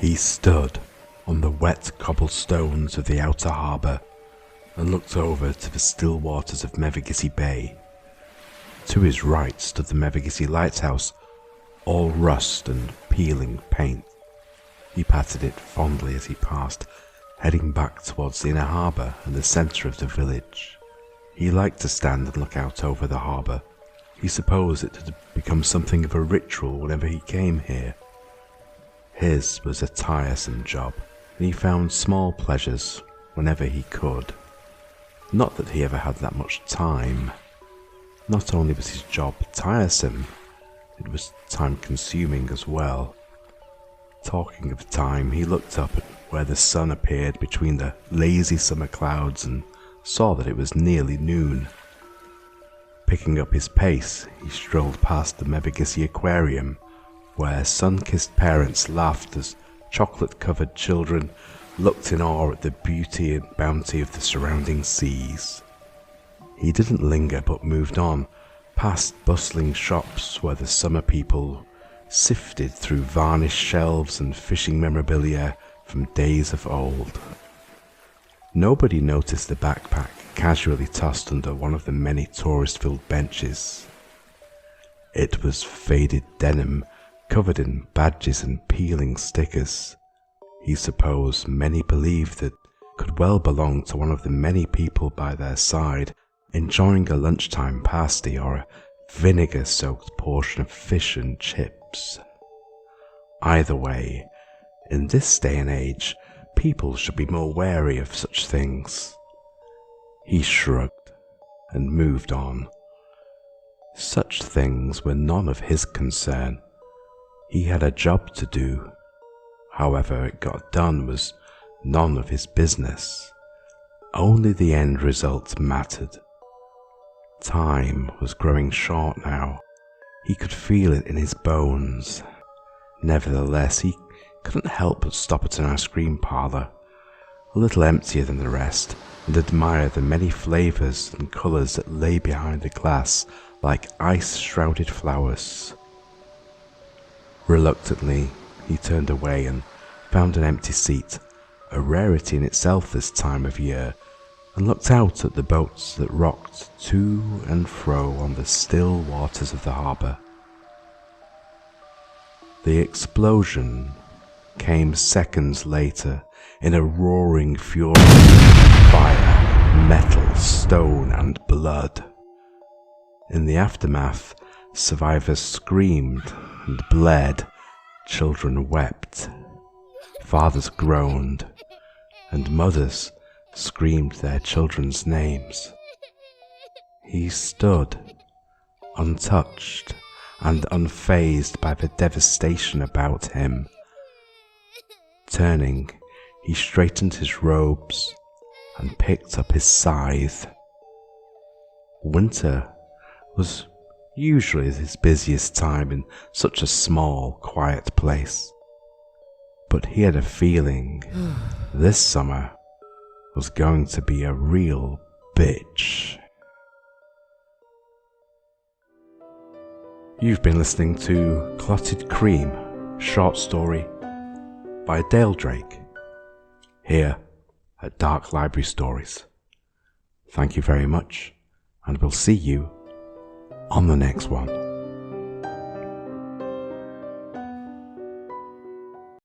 He stood on the wet cobblestones of the outer harbour and looked over to the still waters of Mevagissey Bay. To his right stood the Mevagissey lighthouse, all rust and peeling paint. He patted it fondly as he passed, heading back towards the inner harbour and the centre of the village. He liked to stand and look out over the harbour. He supposed it had become something of a ritual whenever he came here. His was a tiresome job, and he found small pleasures whenever he could. Not that he ever had that much time. Not only was his job tiresome, it was time-consuming as well. Talking of time, he looked up at where the sun appeared between the lazy summer clouds and saw that it was nearly noon. Picking up his pace, he strolled past the Mevagissey Aquarium, where sun-kissed parents laughed as chocolate-covered children looked in awe at the beauty and bounty of the surrounding seas. He didn't linger but moved on, past bustling shops where the summer people sifted through varnished shelves and fishing memorabilia from days of old. Nobody noticed the backpack casually tossed under one of the many tourist-filled benches. It was faded denim covered in badges and peeling stickers. He supposed many believed that could well belong to one of the many people by their side, enjoying a lunchtime pasty or a vinegar-soaked portion of fish and chips. Either way, in this day and age, people should be more wary of such things. He shrugged and moved on. Such things were none of his concern. He had a job to do. However it got done was none of his business. Only the end result mattered. Time was growing short now. He could feel it in his bones. Nevertheless, he couldn't help but stop at an ice cream parlour, a little emptier than the rest, and admire the many flavours and colours that lay behind the glass like ice-shrouded flowers. Reluctantly, he turned away and found an empty seat, a rarity in itself this time of year, and looked out at the boats that rocked to and fro on the still waters of the harbour. The explosion came seconds later in a roaring fury of fire, metal, stone, and blood. In the aftermath, survivors screamed and bled, children wept, fathers groaned, and mothers screamed their children's names. He stood, untouched and unfazed by the devastation about him. Turning, he straightened his robes and picked up his scythe. Winter was usually his busiest time in such a small, quiet place, but he had a feeling this summer was going to be a real bitch. You've been listening to Clotted Cream, short story by Dale Drake, here at Dark Library Stories. Thank you very much, and we'll see you on the next one.